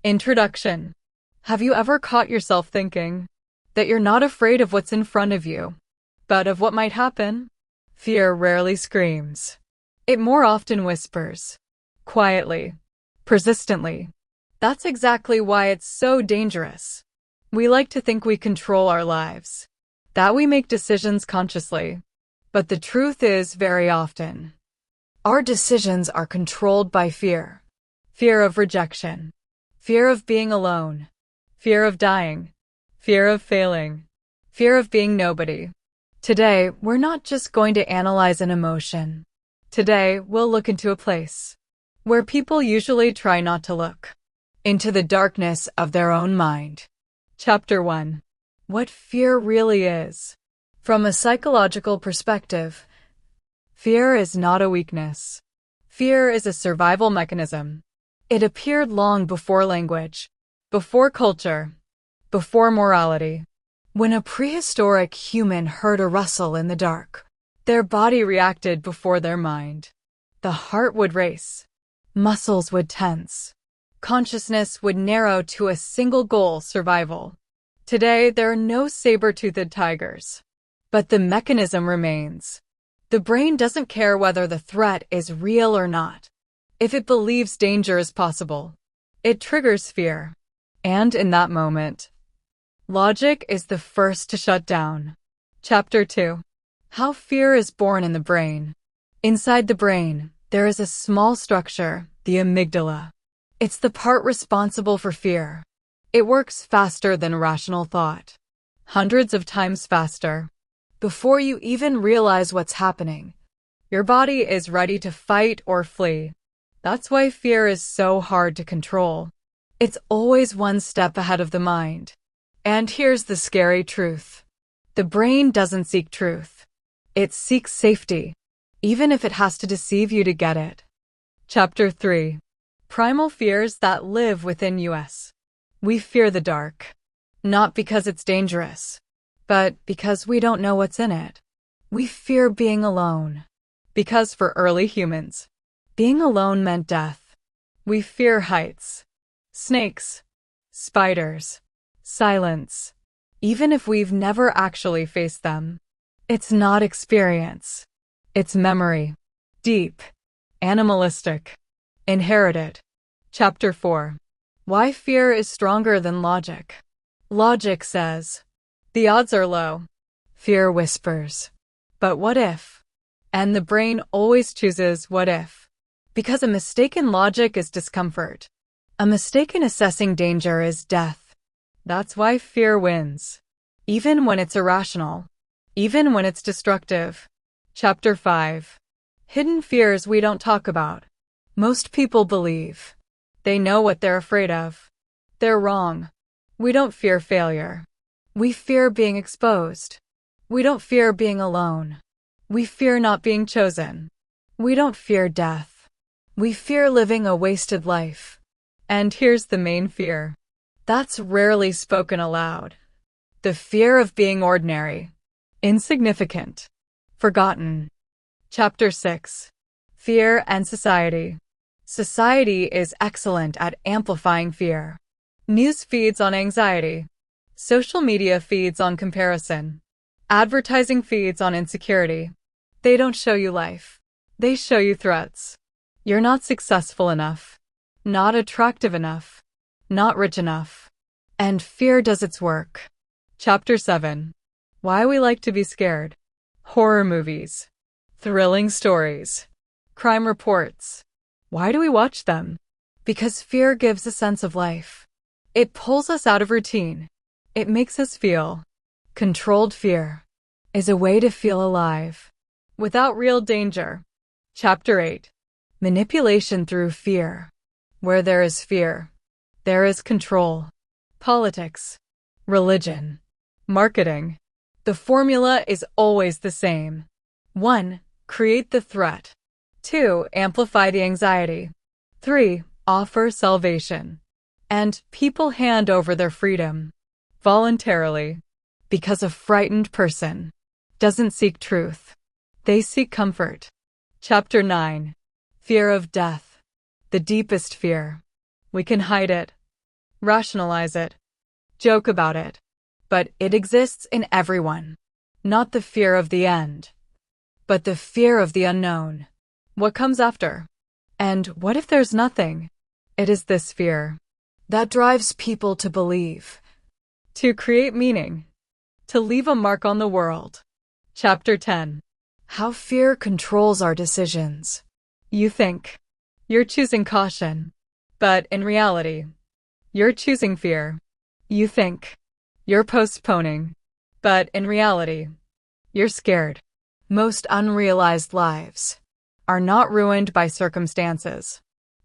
Introduction. Have you ever caught yourself thinking that you're not afraid of what's in front of you, but of what might happen? Fear rarely screams. It more often whispers. Quietly. Persistently. That's exactly why it's so dangerous. We like to think we control our lives, that we make decisions consciously. But the truth is, very often, our decisions are controlled by fear. Fear of rejection. Fear of being alone. Fear of dying. Fear of failing. Fear of being nobody. Today, we're not just going to analyze an emotion. Today, we'll look into a place where people usually try not to look. Into the darkness of their own mind. Chapter 1. What fear really is. From a psychological perspective, fear is not a weakness. Fear is a survival mechanism. It appeared long before language, before culture, before morality. When a prehistoric human heard a rustle in the dark, their body reacted before their mind. The heart would race. Muscles would tense. Consciousness would narrow to a single goal: survival. Today, there are no saber-toothed tigers. But the mechanism remains. The brain doesn't care whether the threat is real or not. If it believes danger is possible, it triggers fear. And in that moment, logic is the first to shut down. Chapter 2. How fear is born in the brain. Inside the brain, there is a small structure, the amygdala. It's the part responsible for fear. It works faster than rational thought. Hundreds of times faster. Before you even realize what's happening, your body is ready to fight or flee. That's why fear is so hard to control. It's always one step ahead of the mind. And here's the scary truth. The brain doesn't seek truth. It seeks safety, even if it has to deceive you to get it. Chapter 3. Primal fears that live within us. We fear the dark. Not because it's dangerous, but because we don't know what's in it. We fear being alone. Because for early humans, being alone meant death. We fear heights, snakes, spiders, silence. Even if we've never actually faced them. It's not experience. It's memory. Deep. Animalistic. Inherited. Chapter 4. Why fear is stronger than logic. Logic says, the odds are low. Fear whispers, but what if? And the brain always chooses what if. Because a mistaken logic is discomfort. A mistaken assessing danger is death. That's why fear wins. Even when it's irrational. Even when it's destructive. Chapter 5. Hidden fears we don't talk about. Most people believe they know what they're afraid of. They're wrong. We don't fear failure. We fear being exposed. We don't fear being alone. We fear not being chosen. We don't fear death. We fear living a wasted life. And here's the main fear. That's rarely spoken aloud. The fear of being ordinary. Insignificant. Forgotten. Chapter 6. Fear and society. Society is excellent at amplifying fear. News feeds on anxiety. Social media feeds on comparison. Advertising feeds on insecurity. They don't show you life. They show you threats. You're not successful enough. Not attractive enough. Not rich enough. And fear does its work. Chapter 7. Why we like to be scared. Horror movies. Thrilling stories. Crime reports. Why do we watch them? Because fear gives a sense of life. It pulls us out of routine. It makes us feel. Controlled fear is a way to feel alive. Without real danger. Chapter 8. Manipulation through fear. Where there is fear, there is control. Politics. Religion. Marketing. The formula is always the same. 1. Create the threat. 2. Amplify the anxiety. 3. Offer salvation. And people hand over their freedom. Voluntarily. Because a frightened person doesn't seek truth. They seek comfort. Chapter 9. Fear of death. The deepest fear. We can hide it. rationalize it, joke about it. But it exists in everyone. Not the fear of the end, but the fear of the unknown. What comes after? And what if there's nothing? It is this fear that drives people to believe, to create meaning, to leave a mark on the world. Chapter 10. How fear controls our decisions. You think you're choosing caution, but in reality, you're choosing fear. You think you're postponing, but in reality, you're scared. Most unrealized lives are not ruined by circumstances.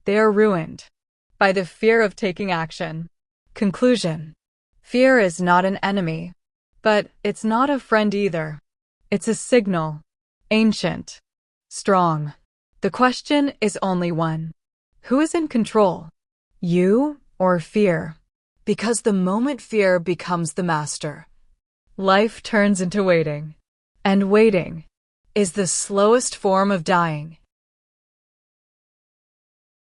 They are ruined by the fear of taking action. Conclusion. Fear is not an enemy, but it's not a friend either. It's a signal, ancient, strong. The question is only one. Who is in control? You or fear? Because the moment fear becomes the master, life turns into waiting. And waiting is the slowest form of dying.